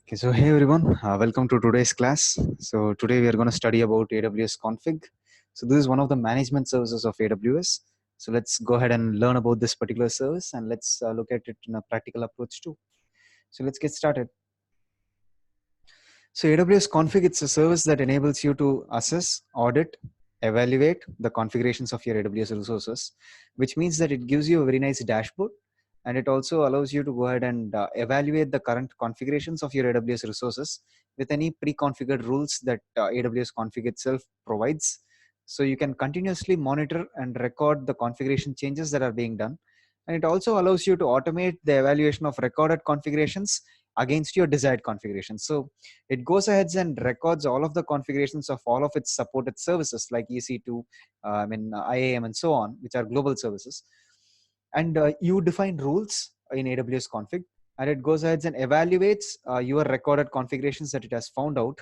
Okay, so hey everyone, welcome to today's class. So today we are going to study about AWS config. So this is one of the management services of AWS. So let's go ahead and learn about this particular service and let's look at it in a practical approach too. So let's get started. So AWS config, it's a service that enables you to assess, audit, evaluate the configurations of your AWS resources, which means that it gives you a very nice dashboard and it also allows you to go ahead and evaluate the current configurations of your AWS resources with any pre-configured rules that AWS config itself provides. So you can continuously monitor and record the configuration changes that are being done. And it also allows you to automate the evaluation of recorded configurations against your desired configuration. So it goes ahead and records all of the configurations of all of its supported services like EC2, IAM, and so on, which are global services. And you define rules in AWS config, and it goes ahead and evaluates your recorded configurations that it has found out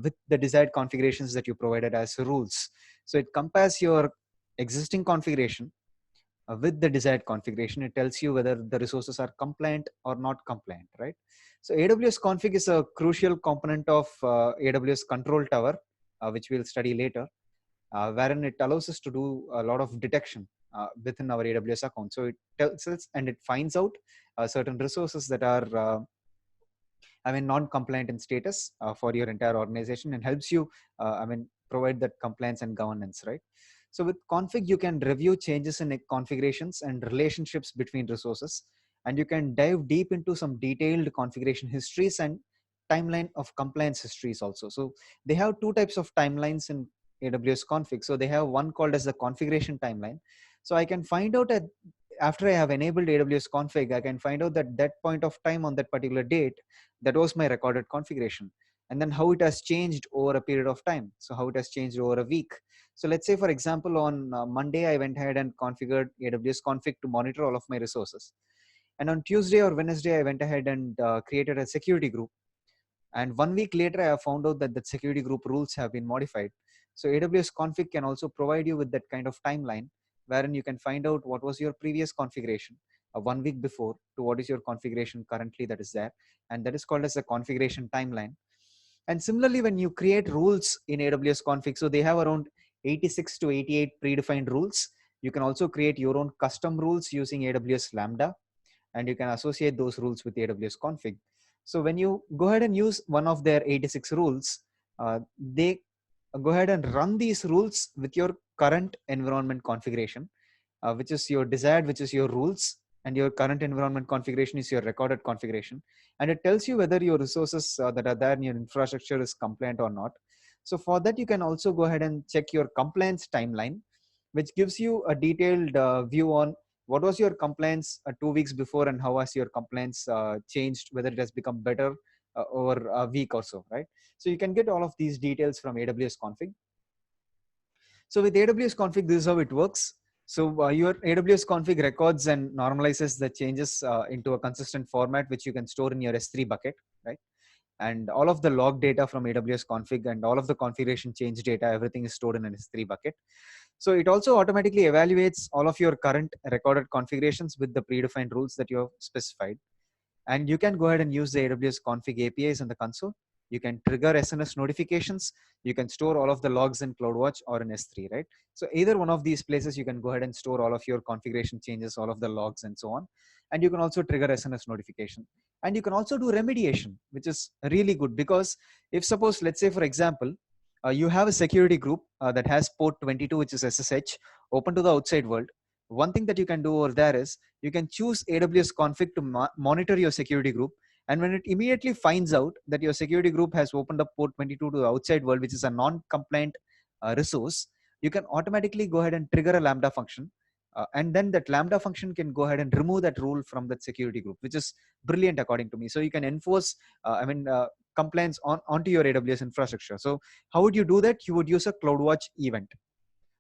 with the desired configurations that you provided as rules. So it compares your existing configuration with the desired configuration. It tells you whether the resources are compliant or not compliant, right? So AWS config is a crucial component of AWS control tower, which we'll study later, wherein it allows us to do a lot of detection within our AWS account. So it tells us and it finds out certain resources that are non-compliant in status for your entire organization and helps you provide that compliance and governance, right? So with config, you can review changes in configurations and relationships between resources, and you can dive deep into some detailed configuration histories and timeline of compliance histories also. So they have two types of timelines in AWS config. So they have one called as the configuration timeline. So I can find out after I have enabled AWS config, I can find out that point of time on that particular date, that was my recorded configuration, and then how it has changed over a period of time. So how it has changed over a week. So let's say, for example, on Monday I went ahead and configured AWS config to monitor all of my resources, and on Tuesday or Wednesday I went ahead and created a security group, and 1 week later I have found out that the security group rules have been modified. So AWS config can also provide you with that kind of timeline, wherein you can find out what was your previous configuration 1 week before to what is your configuration currently that is there, and that is called as a configuration timeline. And similarly, when you create rules in AWS config, so they have around 86 to 88 predefined rules. You can also create your own custom rules using AWS Lambda, and you can associate those rules with AWS config. So when you go ahead and use one of their 86 rules, they go ahead and run these rules with your current environment configuration, which is your desired, which is your rules, and your current environment configuration is your recorded configuration. And it tells you whether your resources that are there in your infrastructure is compliant or not. So for that, you can also go ahead and check your compliance timeline, which gives you a detailed view on what was your compliance 2 weeks before and how has your compliance changed, whether it has become better over a week or so, right? So you can get all of these details from AWS config. So with AWS config, this is how it works. So your AWS config records and normalizes the changes into a consistent format, which you can store in your S3 bucket, right? And all of the log data from AWS config and all of the configuration change data, everything is stored in an S3 bucket. So it also automatically evaluates all of your current recorded configurations with the predefined rules that you have specified. And you can go ahead and use the AWS config APIs in the console. You can trigger SNS notifications. You can store all of the logs in CloudWatch or in S3, right? So either one of these places, you can go ahead and store all of your configuration changes, all of the logs and so on. And you can also trigger SNS notification. And you can also do remediation, which is really good, because if suppose, let's say, for example, you have a security group that has port 22, which is SSH, open to the outside world. One thing that you can do over there is you can choose AWS config to monitor your security group. And when it immediately finds out that your security group has opened up port 22 to the outside world, which is a non-compliant resource, you can automatically go ahead and trigger a Lambda function. And then that Lambda function can go ahead and remove that rule from that security group, which is brilliant according to me. So you can enforce, compliance onto your AWS infrastructure. So how would you do that? You would use a CloudWatch event.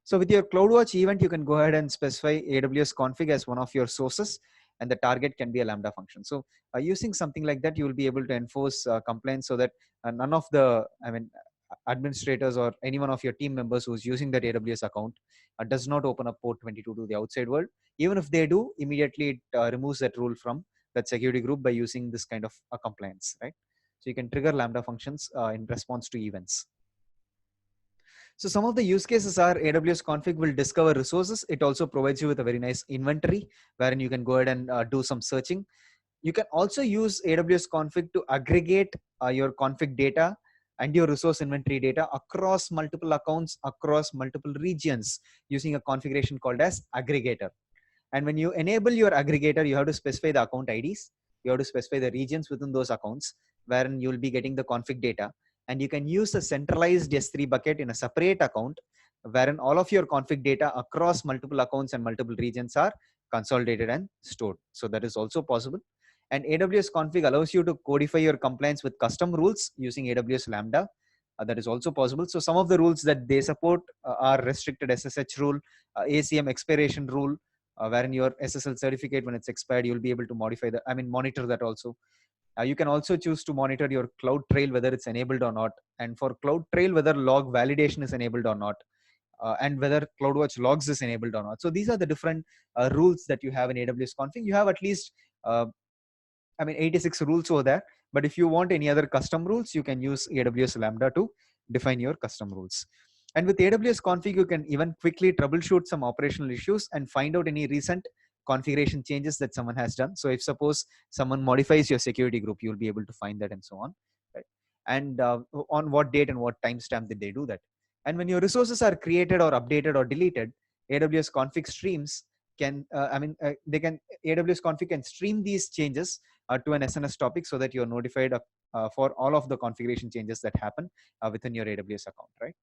So with your CloudWatch event, you can go ahead and specify AWS config as one of your sources, and the target can be a Lambda function. So using something like that, you will be able to enforce compliance so that none of the, administrators or any one of your team members who's using that AWS account does not open up port 22 to the outside world. Even if they do, immediately it removes that rule from that security group by using this kind of compliance, right? So you can trigger Lambda functions in response to events. So some of the use cases are AWS config will discover resources. It also provides you with a very nice inventory wherein you can go ahead and do some searching. You can also use AWS config to aggregate your config data and your resource inventory data across multiple accounts, across multiple regions, using a configuration called as aggregator. And when you enable your aggregator, you have to specify the account IDs. You have to specify the regions within those accounts wherein you will be getting the config data. And you can use a centralized S3 bucket in a separate account wherein all of your config data across multiple accounts and multiple regions are consolidated and stored. So that is also possible. And AWS config allows you to codify your compliance with custom rules using AWS Lambda. That is also possible. So some of the rules that they support are restricted SSH rule, ACM expiration rule, wherein your SSL certificate, when it's expired, you'll be able to modify the, monitor that also. You can also choose to monitor your CloudTrail, whether it's enabled or not. And for CloudTrail, whether log validation is enabled or not. And whether CloudWatch logs is enabled or not. So these are the different rules that you have in AWS config. You have at least 86 rules over there. But if you want any other custom rules, you can use AWS Lambda to define your custom rules. And with AWS config, you can even quickly troubleshoot some operational issues and find out any recent configuration changes that someone has done. So if suppose someone modifies your security group, you'll be able to find that and so on. Right? And on what date and what timestamp did they do that. And when your resources are created or updated or deleted, AWS config streams can, AWS config can stream these changes to an SNS topic so that you're notified for all of the configuration changes that happen within your AWS account, right?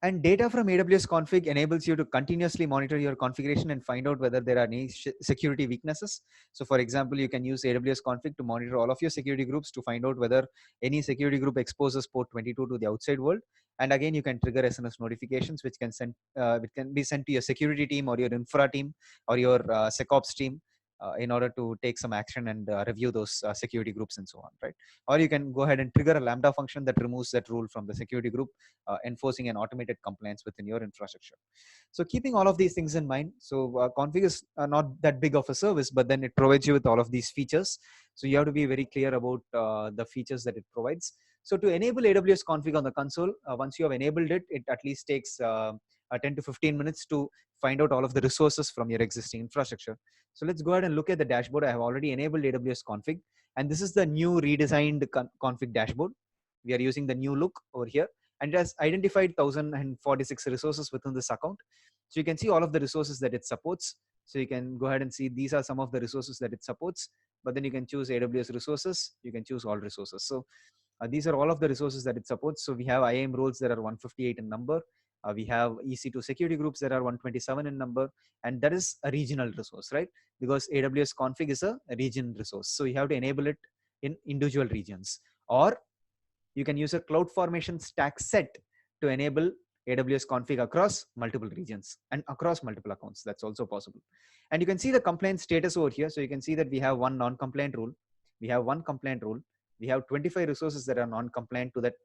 And data from AWS config enables you to continuously monitor your configuration and find out whether there are any security weaknesses. So for example, you can use AWS config to monitor all of your security groups to find out whether any security group exposes port 22 to the outside world. And again, you can trigger SNS notifications, which can be sent to your security team or your infra team or your SecOps team in order to take some action and review those security groups and so on, right? Or you can go ahead and trigger a Lambda function that removes that rule from the security group, enforcing an automated compliance within your infrastructure. So keeping all of these things in mind, so config is not that big of a service, but then it provides you with all of these features. So you have to be very clear about the features that it provides. So to enable AWS config on the console, once you have enabled it, it at least takes 10 to 15 minutes to find out all of the resources from your existing infrastructure. So let's go ahead and look at the dashboard. I have already enabled AWS config, and this is the new redesigned config dashboard. We are using the new look over here, and it has identified 1046 resources within this account. So you can see all of the resources that it supports. So you can go ahead and see these are some of the resources that it supports, but then you can choose AWS resources. You can choose all resources. So these are all of the resources that it supports. So we have IAM roles that are 158 in number. We have EC2 security groups that are 127 in number, and that is a regional resource, right? Because AWS config is a region resource. So you have to enable it in individual regions. Or you can use a CloudFormation stack set to enable AWS config across multiple regions and across multiple accounts. That's also possible. And you can see the compliance status over here. So you can see that we have one non-compliant rule. We have one compliant rule. We have 25 resources that are non-compliant to that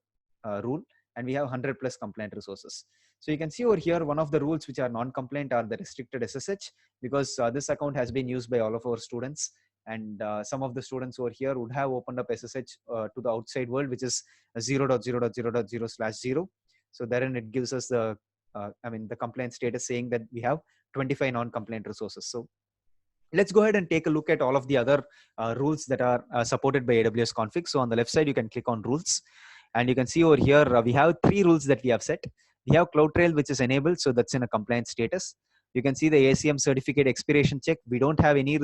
rule, and we have 100 plus compliant resources. So you can see over here, one of the rules which are non-compliant are the restricted SSH, because this account has been used by all of our students. And some of the students over here would have opened up SSH to the outside world, which is 0.0.0.0/0. So therein it gives us the, the compliance status saying that we have 25 non-compliant resources. So let's go ahead and take a look at all of the other rules that are supported by AWS config. So on the left side, you can click on rules, and you can see over here, we have 3 rules that we have set. We have CloudTrail, which is enabled. So that's in a compliance status. You can see the ACM certificate expiration check. We don't have any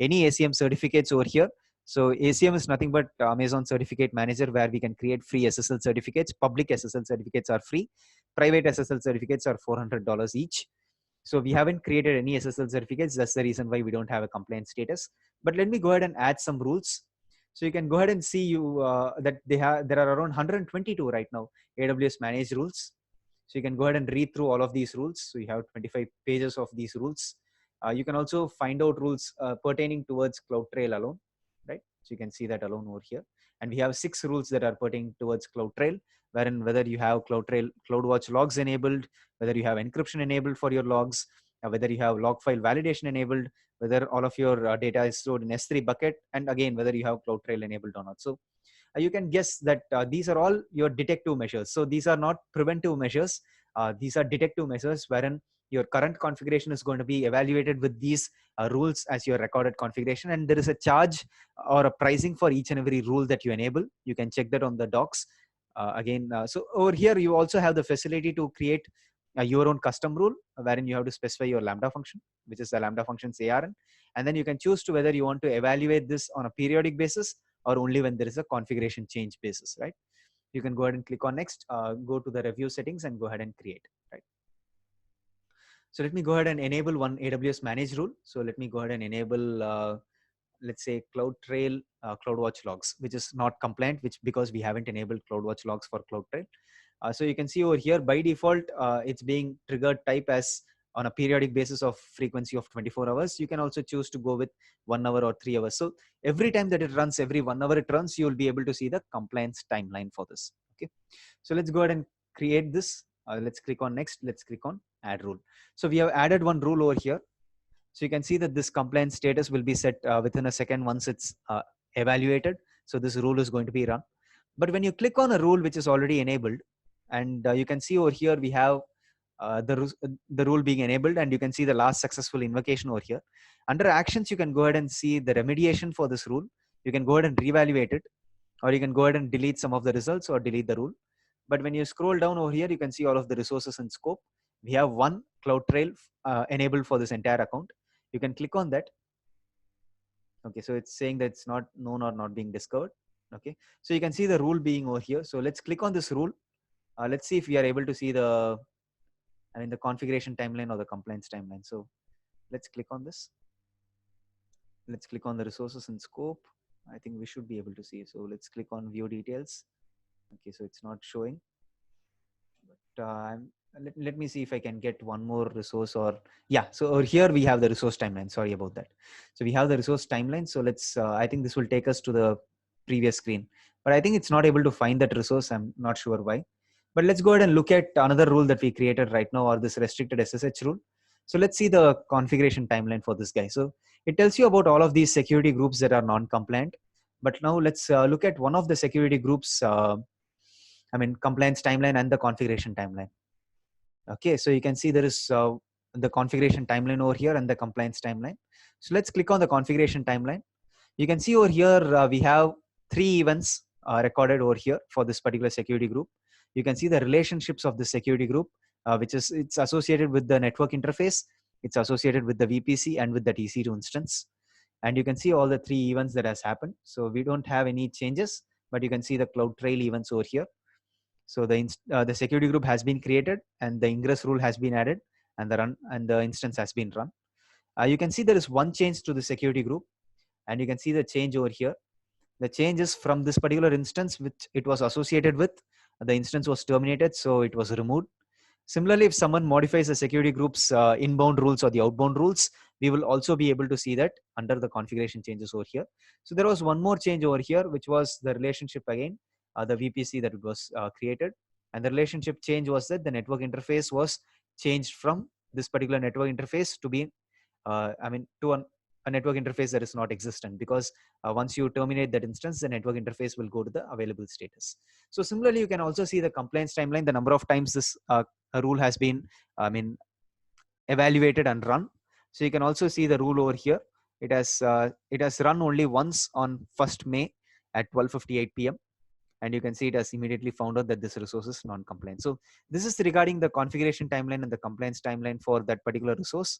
ACM certificates over here. So ACM is nothing but Amazon Certificate Manager, where we can create free SSL certificates. Public SSL certificates are free. Private SSL certificates are $400 each. So we haven't created any SSL certificates. That's the reason why we don't have a compliance status. But let me go ahead and add some rules. So you can go ahead and see that there are around 122 right now AWS managed rules. So you can go ahead and read through all of these rules. So you have 25 pages of these rules. You can also find out rules pertaining towards CloudTrail alone, right? So you can see that alone over here. And we have 6 rules that are pertaining towards CloudTrail, wherein whether you have CloudTrail, CloudWatch logs enabled, whether you have encryption enabled for your logs, whether you have log file validation enabled, whether all of your data is stored in S3 bucket, and again, whether you have CloudTrail enabled or not. So you can guess that these are all your detective measures. So these are not preventive measures. These are detective measures wherein your current configuration is going to be evaluated with these rules as your recorded configuration, and there is a charge or a pricing for each and every rule that you enable. You can check that on the docs. So over here you also have the facility to create your own custom rule, wherein you have to specify your Lambda function, which is the Lambda function's ARN, and then you can choose to whether you want to evaluate this on a periodic basis or only when there is a configuration change basis, right? You can go ahead and click on next, go to the review settings and go ahead and create, right? So let me go ahead and enable one AWS manage rule. So let me go ahead and enable, let's say CloudTrail CloudWatch logs, which is not compliant, which because we haven't enabled CloudWatch logs for CloudTrail. So you can see over here by default, it's being triggered type as on a periodic basis of frequency of 24 hours. You can also choose to go with 1 hour or 3 hours. So every time that it runs, every 1 hour it runs, you will be able to see the compliance timeline for this. Okay. So let's go ahead and create this. Let's click on next. Let's click on add rule. So we have added one rule over here. So you can see that this compliance status will be set within a second once it's evaluated. So this rule is going to be run. But when you click on a rule which is already enabled, and you can see over here we have the rule being enabled, and you can see the last successful invocation over here. Under actions, you can go ahead and see the remediation for this rule. You can go ahead and reevaluate it, or you can go ahead and delete some of the results or delete the rule. But when you scroll down over here, you can see all of the resources and scope. We have one CloudTrail enabled for this entire account. You can click on that. Okay, so it's saying that it's not known or not being discovered. Okay, so you can see the rule being over here. So let's click on this rule. Let's see if we are able to see the configuration timeline or the compliance timeline. So let's click on this. Let's click on the resources and scope. I think we should be able to see. So let's click on view details. Okay, so it's not showing. But let me see if I can get one more resource, or yeah. So over here we have the resource timeline. Sorry about that. So we have the resource timeline. So let's, I think this will take us to the previous screen, but I think it's not able to find that resource. I'm not sure why. But let's go ahead and look at another rule that we created right now, or this restricted SSH rule. So let's see the configuration timeline for this guy. So it tells you about all of these security groups that are non-compliant. But now let's look at one of the security groups, compliance timeline and the configuration timeline. Okay, so you can see there is the configuration timeline over here and the compliance timeline. So let's click on the configuration timeline. You can see over here we have 3 events recorded over here for this particular security group. You can see the relationships of the security group, it's associated with the network interface, it's associated with the VPC and with the EC2 instance. And you can see all the 3 events that has happened. So we don't have any changes, but you can see the CloudTrail events over here. So the security group has been created, and the ingress rule has been added, and the instance has been run. You can see there is one change to the security group, and you can see the change over here. The change is from this particular instance which it was associated with. The instance was terminated, so it was removed. Similarly, if someone modifies the security group's inbound rules or the outbound rules, we will also be able to see that under the configuration changes over here. So there was one more change over here, which was the relationship again, the VPC that it was created. And the relationship change was that the network interface was changed from this particular network interface to be, to a network interface that is not existent, because once you terminate that instance, the network interface will go to the available status. So similarly, you can also see the compliance timeline, the number of times this rule has been evaluated and run. So you can also see the rule over here. It has run only once on 1st May at 12:58 p.m. and you can see it has immediately found out that this resource is non-compliant. So this is regarding the configuration timeline and the compliance timeline for that particular resource.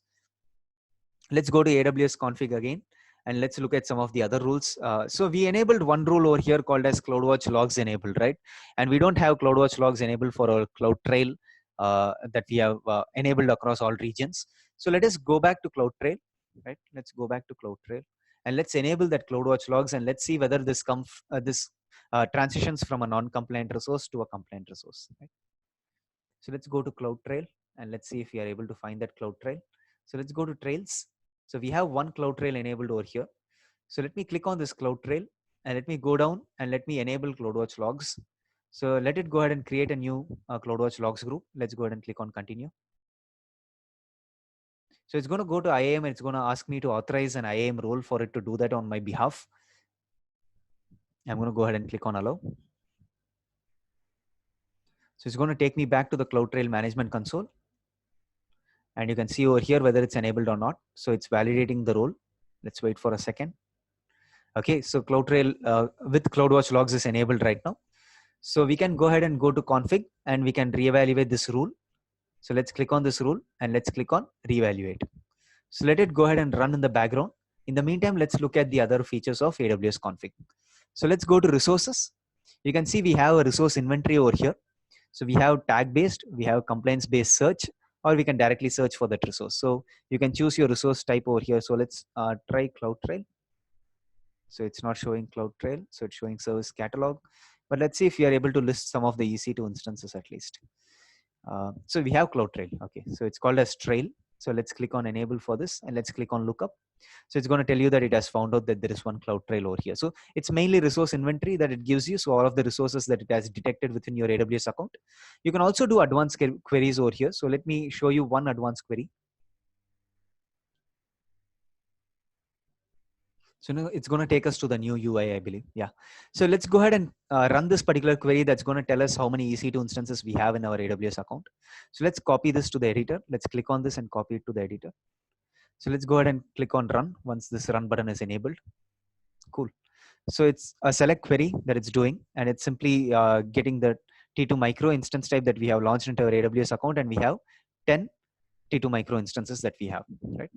Let's go to AWS config again, and let's look at some of the other rules. So we enabled one rule over here called as CloudWatch logs enabled, right? And we don't have CloudWatch logs enabled for our CloudTrail that we have enabled across all regions. So let us go back to CloudTrail, right? Let's go back to CloudTrail, and let's enable that CloudWatch logs, and let's see whether this transitions from a non-compliant resource to a compliant resource, right? So let's go to CloudTrail, and let's see if we are able to find that CloudTrail. So let's go to Trails. So we have one CloudTrail enabled over here. So let me click on this CloudTrail, and let me go down and let me enable CloudWatch logs. So let it go ahead and create a new CloudWatch logs group. Let's go ahead and click on continue. So it's going to go to IAM and it's going to ask me to authorize an IAM role for it to do that on my behalf. I'm going to go ahead and click on allow. So it's going to take me back to the CloudTrail management console. And you can see over here whether it's enabled or not. So it's validating the role. Let's wait for a second. Okay, so CloudTrail with CloudWatch logs is enabled right now. So we can go ahead and go to config and we can reevaluate this rule. So let's click on this rule and let's click on reevaluate. So let it go ahead and run in the background. In the meantime, let's look at the other features of AWS config. So let's go to resources. You can see we have a resource inventory over here. So we have tag based, we have compliance based search, or we can directly search for that resource. So you can choose your resource type over here. So let's try CloudTrail. So it's not showing CloudTrail, so it's showing service catalog. But let's see if we are able to list some of the EC2 instances at least. So we have CloudTrail. Okay, so it's called as trail. So let's click on enable for this and let's click on lookup. So it's going to tell you that it has found out that there is one CloudTrail over here. So it's mainly resource inventory that it gives you. So all of the resources that it has detected within your AWS account. You can also do advanced queries over here. So let me show you one advanced query. So now it's going to take us to the new UI, I believe. Yeah. So let's go ahead and run this particular query that's going to tell us how many EC2 instances we have in our AWS account. So let's copy this to the editor. Let's click on this and copy it to the editor. So let's go ahead and click on run once this run button is enabled. Cool. So it's a select query that it's doing, and it's simply getting the T2 micro instance type that we have launched into our AWS account, and we have 10 T2 micro instances that we have, right?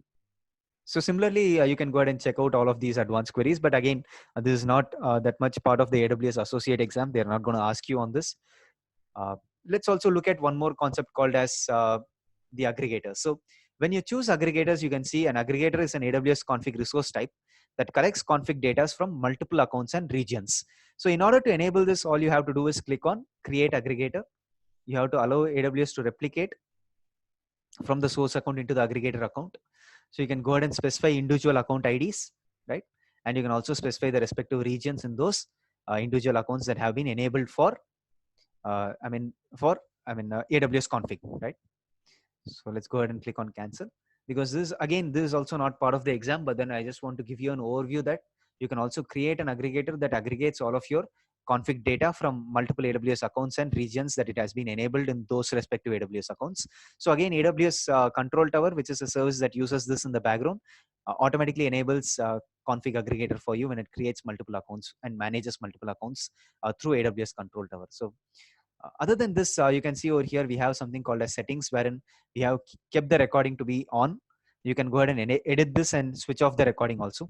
So similarly, you can go ahead and check out all of these advanced queries. But again, this is not that much part of the AWS associate exam. They're not going to ask you on this. Let's also look at one more concept called as the aggregator. So when you choose aggregators, you can see an aggregator is an AWS config resource type that collects config data from multiple accounts and regions. So in order to enable this, all you have to do is click on create aggregator. You have to allow AWS to replicate from the source account into the aggregator account. So you can go ahead and specify individual account IDs, right? And you can also specify the respective regions in those individual accounts that have been enabled for, AWS config, right? So let's go ahead and click on cancel, because this is also not part of the exam, but then I just want to give you an overview that you can also create an aggregator that aggregates all of your config data from multiple AWS accounts and regions that it has been enabled in those respective AWS accounts. So again, AWS Control Tower, which is a service that uses this in the background, automatically enables config aggregator for you when it creates multiple accounts and manages multiple accounts through AWS Control Tower. So other than this, you can see over here, we have something called as settings, wherein we have kept the recording to be on. You can go ahead and edit this and switch off the recording also.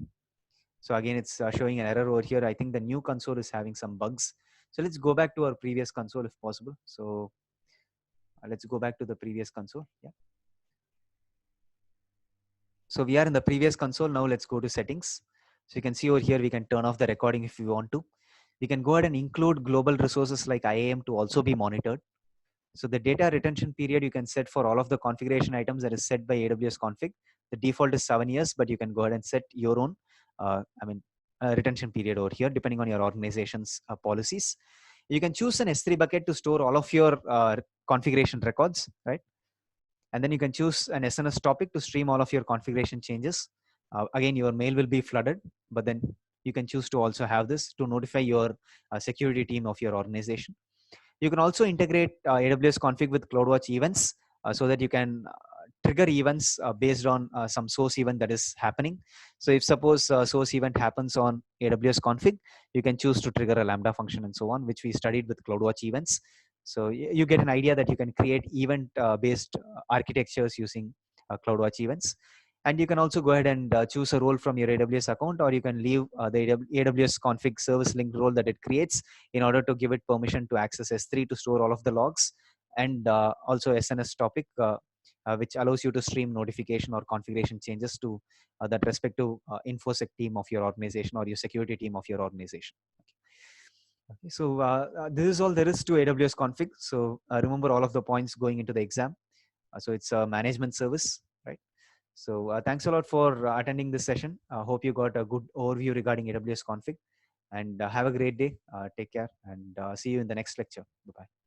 So again, it's showing an error over here. I think the new console is having some bugs. So let's go back to our previous console if possible. So let's go back to the previous console. Yeah. So we are in the previous console. Now let's go to settings. So you can see over here, we can turn off the recording if you want to. We can go ahead and include global resources like IAM to also be monitored. So the data retention period you can set for all of the configuration items that is set by AWS config. The default is 7 years, but you can go ahead and set your own, retention period over here, depending on your organization's policies. You can choose an S3 bucket to store all of your configuration records, right? And then you can choose an SNS topic to stream all of your configuration changes. Again, your mail will be flooded, but then you can choose to also have this to notify your security team of your organization. You can also integrate AWS config with CloudWatch events so that you can trigger events based on some source event that is happening. So if suppose source event happens on AWS config, you can choose to trigger a Lambda function and so on, which we studied with CloudWatch events. So you get an idea that you can create event based architectures using CloudWatch events. And you can also go ahead and choose a role from your AWS account, or you can leave the AWS config service link role that it creates in order to give it permission to access S3 to store all of the logs, and also SNS topic, which allows you to stream notification or configuration changes to that respective InfoSec team of your organization or your security team of your organization. Okay, so this is all there is to AWS config. So remember all of the points going into the exam. So it's a management service, right? So thanks a lot for attending this session. Hope you got a good overview regarding AWS config, and have a great day. Take care, and see you in the next lecture. Bye-bye.